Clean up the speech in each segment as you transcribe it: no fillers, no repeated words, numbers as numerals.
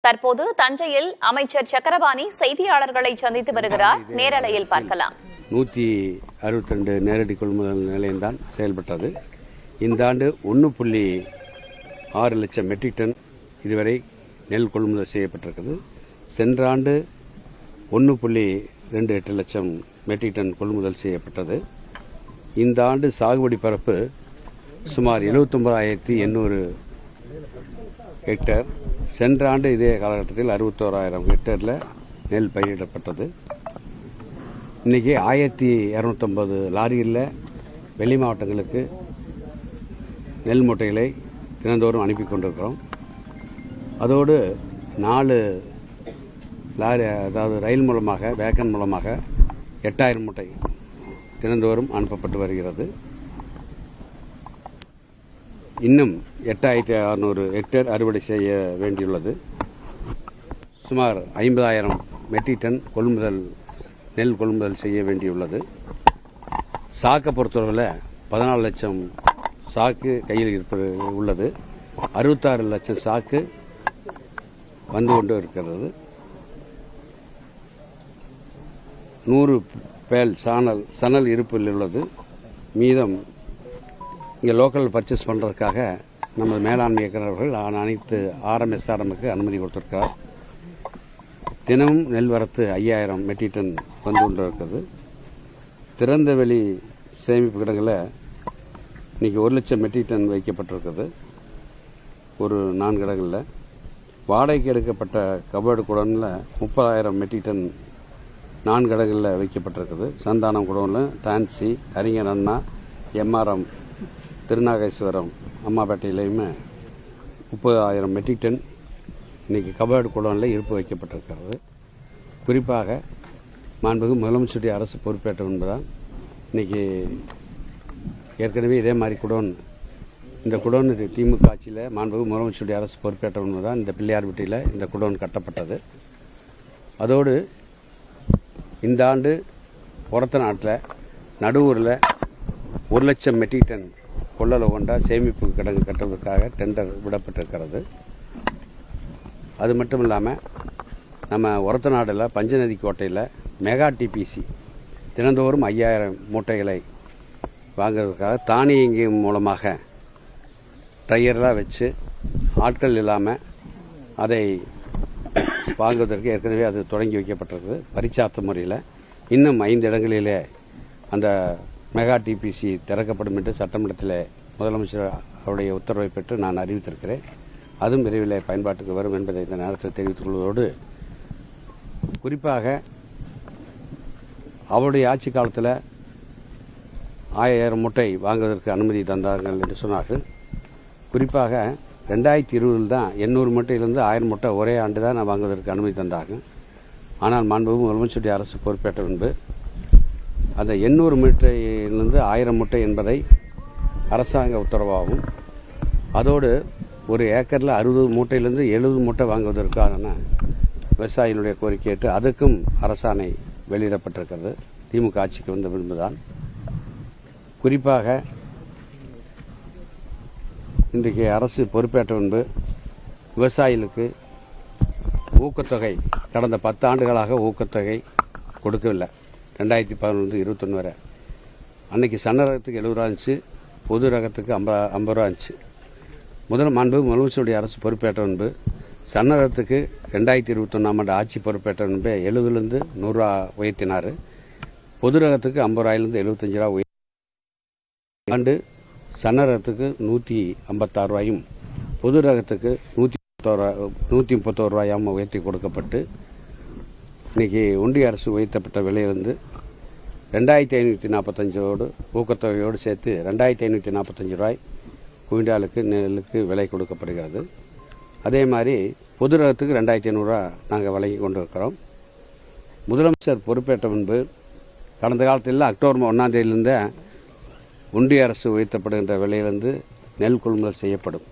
தற்போது தஞ்சையில் அமைச்சர் சக்கரபாணி செய்தியாளர்களை சந்தித்து வருகிறார். நேரலையில் பார்க்கலாம். 162 நேரடி கொள்முதல் நிலையம்தான் செயல்பட்டது. இந்த ஆண்டு 1.6 லட்சம் மெட்ரிக் டன் இதுவரை நெல் கொள்முதல் செய்யப்பட்டிருக்கிறது. சென்ற ஆண்டு 1.28 லட்சம் மெட்ரிக் டன் கொள்முதல் செய்யப்பட்டது. இந்த ஆண்டு சாகுபடி பரப்பு சுமார் 79,800 ஹெக்டேர். சென்ற ஆண்டு இதே காலகட்டத்தில் 61,000 ஹெக்டேரில் நெல் பயிரிடப்பட்டது. இன்னைக்கு 1,250 லாரிகளில் வெளி மாவட்டங்களுக்கு நெல் மூட்டைகளை தினந்தோறும் அனுப்பி கொண்டிருக்கிறோம். அதோடு 4 லாரி, அதாவது ரயில் மூலமாக, வேகன் மூலமாக 8,000 மூட்டை தினந்தோறும் அனுப்பப்பட்டு வருகிறது. இன்னும் 8,600 ஹெக்டேர் அறுவடை செய்ய வேண்டியுள்ளது. சுமார் 50,000 மெட்ரிக் டன் நெல் கொள்முதல் செய்ய வேண்டியுள்ளது. சாக்கை பொறுத்தவரையில் 14 லட்சம் சாக்கு கையில் உள்ளது. 66 லட்சம் சாக்கு வந்து கொண்டு இருக்கிறது. 100 பேல் சணல் இருப்பில் உள்ளது. மீதம் இங்கே லோக்கல் பர்ச்சேஸ் பண்ணுறதுக்காக நமது மேலாண்மை இயக்குநர்கள் அனைத்து RMSRMக்கு அனுமதி கொடுத்திருக்கிறார். தினமும் நெல் வரத்து 5,000 மெட்ரிக் டன் வந்து கொண்டு இருக்கிறது. திறந்த வெளி சேமிப்பு கிடங்கில் இன்னைக்கு 1 லட்சம் மெட்ரிக் டன் வைக்கப்பட்டிருக்கிறது. ஒரு 4 கிடங்களில் வாடகைக்கு எடுக்கப்பட்ட கபோர்டு குடோனில் 30,000 மெட்ரிக் டன் 4 கிடங்களில் வைக்கப்பட்டிருக்குது. சந்தானம் குடோனில், டான்சி, அறிஞர் அண்ணா, MRM திருநாகேஸ்வரம் அம்மாப்பேட்டையிலையுமே 30,000 மெட்ரிக் டன் இன்னைக்கு கபோர்டு குடோனில் இருப்பு வைக்கப்பட்டிருக்கிறது. குறிப்பாக மாண்புமிகு முதலமைச்சருடைய அரசு பொறுப்பேற்ற என்பதால் இன்னைக்கு ஏற்கனவே இதே மாதிரி குடோன், இந்த குடோன் திமுக ஆட்சியில் மாண்புமிகு முதலமைச்சருடைய அரசு பொறுப்பேற்ற என்பதால் இந்த பிள்ளையார்பட்டியில் இந்த குடோன் கட்டப்பட்டது. அதோடு இந்த ஆண்டு ஒரத்த நாட்டில் நடுவூரில் 1 லட்சம் மெட்ரிக் டன் கொள்ளளவு கொண்ட சேமிப்பு கிடங்கு கட்டுவதற்காக டெண்டர் விடப்பட்டிருக்கிறது. அது மட்டும் இல்லாமல் நம்ம ஒரத்த நாடில் பஞ்சநதி கோட்டையில் மெகா TPC தினந்தோறும் 5,000 மூட்டைகளை வாங்குவதற்காக தானியங்கி மூலமாக ட்ரையரெலாம் வச்சு ஆட்கள் இல்லாமல் அதை வாங்குவதற்கு ஏற்கனவே அது தொடங்கி வைக்கப்பட்டிருக்கு பரிச்சார்த்த முறையில். இன்னும் 5 இடங்களிலே அந்த மெகா TPC திறக்கப்படும் என்று சட்டமன்றத்தில் முதலமைச்சர் அவருடைய உத்தரவை பெற்று நான் அறிவித்திருக்கிறேன். அதுவும் விரைவில் பயன்பாட்டுக்கு வரும் என்பதை இந்த நேரத்தில் தெரிவித்துக் கொள்வதோடு, குறிப்பாக அவருடைய ஆட்சி காலத்தில் 1,000 மூட்டை வாங்குவதற்கு அனுமதி தந்தார்கள் என்று சொன்னார்கள். குறிப்பாக 2020 தான் 800 மூட்டையிலிருந்து 1000 மூட்டை ஒரே ஆண்டு தான் வாங்குவதற்கு அனுமதி தந்தார்கள். ஆனால் மாண்புமிகு முதலமைச்சருடைய அரசு பொறுப்பேற்ற முன்பு அந்த 800 மூட்டையிலிருந்து 1000 மூட்டை என்பதை அரசாங்க உத்தரவாகும். அதோடு ஒரு ஏக்கரில் 60 மூட்டையிலிருந்து 70 மூட்டை வாங்குவதற்கான விவசாயிகளுடைய கோரிக்கை கேட்டு அதுக்கும் அரசாணை வெளியிடப்பட்டிருக்கிறது. திமுக ஆட்சிக்கு வந்த பின்புதான். குறிப்பாக இன்றைக்கு அரசு பொறுப்பேற்ற முன்பு விவசாயிகளுக்கு ஊக்கத்தொகை கடந்த 10 ஆண்டுகளாக ஊக்கத்தொகை கொடுக்கவில்லை. 2011 21 வரை அன்னைக்கு சன்ன ரகத்துக்கு 70 ரூபா இருந்துச்சு, பொது ரகத்துக்கு 50 ரூபா இருந்துச்சு. மாண்புமிகு முதலமைச்சருடைய அரசு பொறுப்பேற்ற முன்பு சன்ன ரகத்துக்கு 2021 ஆண்டு ஆட்சி பொறுப்பேற்ற முன்பே 70லிருந்து 100 ரூபா உயர்த்தினார். பொது ரகத்துக்கு 50 ரூபாயிலிருந்து 75 ரூபா உயர்த்தி ஆண்டு சன்ன ரகத்துக்கு 156 ரூபாயும் பொது ரகத்துக்கு 131 ரூபாயும் உயர்த்தி கொடுக்கப்பட்டு இன்னைக்கு ஒன்றிய அரசு உயர்த்தப்பட்ட விலையிலிருந்து 2,545 ஊக்கத்தொகையோடு சேர்த்து 2,545 ரூபாய் குவிண்டாலுக்கு நெல்லுக்கு விலை கொடுக்கப்படுகிறது. அதே மாதிரி பொது ரகத்துக்கு 2,500 ரூபா நாங்கள் வழங்கி கொண்டிருக்கிறோம். முதலமைச்சர் பொறுப்பேற்ற முன்பு கடந்த காலத்தில் அக்டோபர் 1ஆம் தேதியிலிருந்து ஒன்றிய அரசு உயர்த்தப்படுகின்ற விலையிலிருந்து நெல் கொள்முதல் செய்யப்படும்.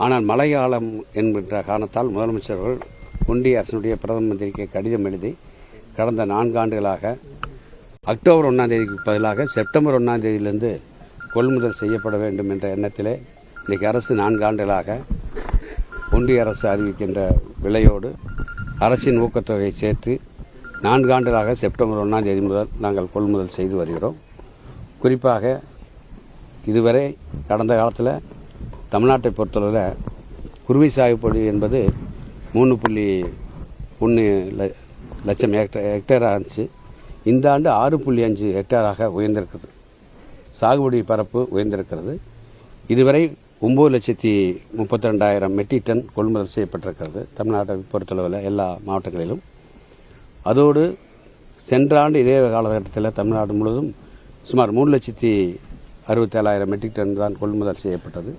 ஆனால் மழை காலம் என்கின்ற காரணத்தால் முதலமைச்சர்கள் ஒன்றிய அரசுடைய பிரதம மந்திரிக்கு கடிதம் எழுதி கடந்த 4 ஆண்டுகளாக அக்டோபர் 1ஆம் தேதிக்கு பதிலாக செப்டம்பர் 1ஆம் தேதியிலிருந்து கொள்முதல் செய்யப்பட வேண்டும் என்ற எண்ணத்திலே இன்றைக்கு அரசு 4 ஆண்டுகளாக ஒன்றிய அரசு அறிவிக்கின்ற விலையோடு அரசின் ஊக்கத்தொகையை சேர்த்து 4 ஆண்டுகளாக செப்டம்பர் 1ஆம் தேதி முதல் நாங்கள் கொள்முதல் செய்து வருகிறோம். குறிப்பாக இதுவரை கடந்த காலத்தில் தமிழ்நாட்டை பொறுத்தளவில் குருவி சாகுபடி என்பது 3.1 லட்சம் ஹெக்டேராக இருந்துச்சு. இந்த ஆண்டு 6.5 ஹெக்டேராக உயர்ந்திருக்கிறது. சாகுபடி பரப்பு உயர்ந்திருக்கிறது. இதுவரை 9,32,000 மெட்ரிக் டன் கொள்முதல் செய்யப்பட்டிருக்கிறது தமிழ்நாட்டை பொறுத்தளவில் எல்லா மாவட்டங்களிலும். அதோடு சென்ற ஆண்டு இதே காலகட்டத்தில் தமிழ்நாடு முழுவதும் சுமார் 3,67,000 மெட்ரிக் டன் தான் கொள்முதல் செய்யப்பட்டது.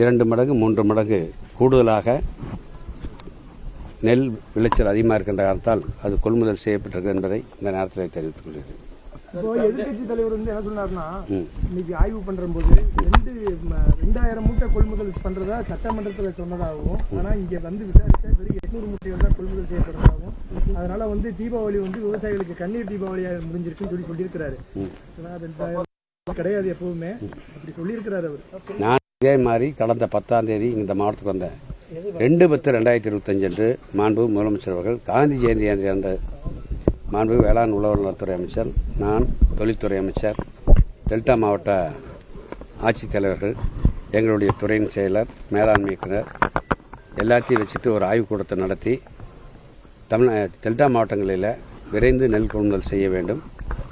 2 மடங்கு 3 மடங்கு கூடுதலாக நெல் விளைச்சல் அதிகமாக இருக்கின்ற காரணத்தால் அது கொள்முதல் செய்யப்பட்டிருக்கு என்பதை இந்த நேரத்தில் தெரிவித்துக் கொள்கிறேன். இப்போ எதிர்கட்சி தலைவர் வந்து என்ன சொன்னார்னா, இன்னைக்கு ஆய்வு பண்ற போது 2,000 மூட்டை கொள்முதல் பண்றதா சட்டமன்றத்தில் சொன்னதாகவும், ஆனா இங்க வந்து விசாரிச்சா வெறும் 800 மூட்டைகள் தான் கொள்முதல் செய்யப்படுறதாகவும், அதனால வந்து தீபாவளி வந்து விவசாயிகளுக்கு கண்ணீர் தீபாவளியா முடிஞ்சிருக்குன்னு சொல்லியிருக்கிறாரு. கிடையாது, எப்பவுமே அப்படி சொல்லியிருக்கிறாரு அவர். நான் இதே மாதிரி கடந்த 10ஆம் தேதி இந்த மாவட்டத்துக்கு வந்தேன். 2/10/2025 அன்று மாண்பு முதலமைச்சர் அவர்கள் காந்தி ஜெயந்தி அந்த மாண்பு வேளாண் உழவர் நலத்துறை அமைச்சர், நான் தொழில்துறை அமைச்சர், டெல்டா மாவட்ட ஆட்சித்தலைவர்கள், எங்களுடைய துறையின் செயலர், மேலாண்மை இயக்குனர் எல்லாத்தையும் வச்சுட்டு ஒரு ஆய்வுக்கூடத்தை நடத்தி டெல்டா மாவட்டங்களில் விரைந்து நெல் கொள்முதல் செய்ய வேண்டும்,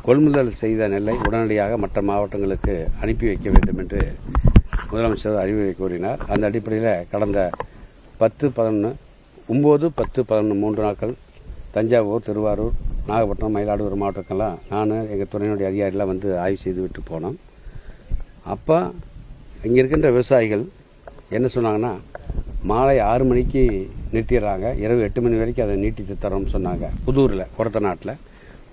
கொள்முதல் செய்த நெல்லை உடனடியாக மற்ற மாவட்டங்களுக்கு அனுப்பி வைக்க வேண்டும் என்று முதலமைச்சர் அறிவுரை கூறினார். அந்த அடிப்படையில் கடந்த 9, 10, 11 3 நாட்கள் தஞ்சாவூர், திருவாரூர், நாகப்பட்டினம், மயிலாடுதுறை மாவட்டங்கள்லாம் நான் எங்கள் துறையினுடைய அதிகாரிலாம் வந்து ஆய்வு செய்து விட்டு போனோம். அப்போ இங்கே இருக்கின்ற விவசாயிகள் என்ன சொன்னாங்கன்னா, மாலை 6 மணிக்கு நிறுத்திடுறாங்க, இரவு 8 மணி வரைக்கும் அதை நீட்டித்து தரோம்னு சொன்னாங்க. புதூரில், கொரத்த நாட்டில்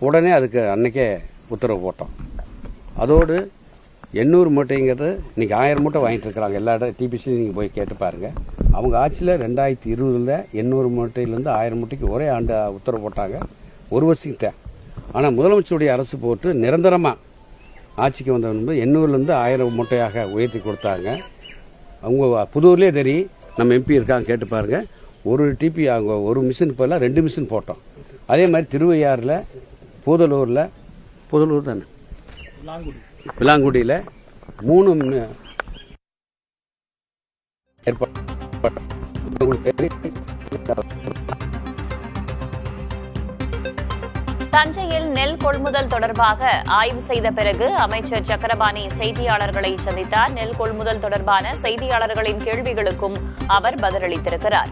உடனே அதுக்கு அன்னைக்கே உத்தரவு போட்டோம். அதோடு 800 மூட்டைங்கிறது இன்னைக்கு 1000 மூட்டை வாங்கிட்டு இருக்கிறாங்க. எல்லா இடம் டிபிசிலையும் நீங்கள் போய் கேட்டு பாருங்க. அவங்க ஆட்சியில் 2020 800 மூட்டையிலேருந்து 1000 மூட்டைக்கு ஒரே ஆண்டு உத்தரவு போட்டாங்க. 1 வருஷங்கிட்ட. ஆனால் முதலமைச்சருடைய அரசு போட்டு நிரந்தரமாக ஆட்சிக்கு வந்த 800லேருந்து 1000 மூட்டையாக உயர்த்தி கொடுத்தாங்க. அவங்க புதூர்லேயே தெரியும், நம்ம எம்பி இருக்காங்க கேட்டு பாருங்க. ஒரு டிபி அவங்க ஒரு மிஷின் பதிலாக 2 மிஷின் போட்டோம். அதே மாதிரி திருவையாறில், புதலூர் தானே, விலாங்குடியில் 3 தஞ்சையில் நெல் கொள்முதல் தொடர்பாக ஆய்வு செய்த பிறகு அமைச்சர் சக்கரபாணி செய்தியாளர்களை சந்தித்தார். நெல் கொள்முதல் தொடர்பான செய்தியாளர்களின் கேள்விகளுக்கும் அவர் பதிலளித்திருக்கிறார்.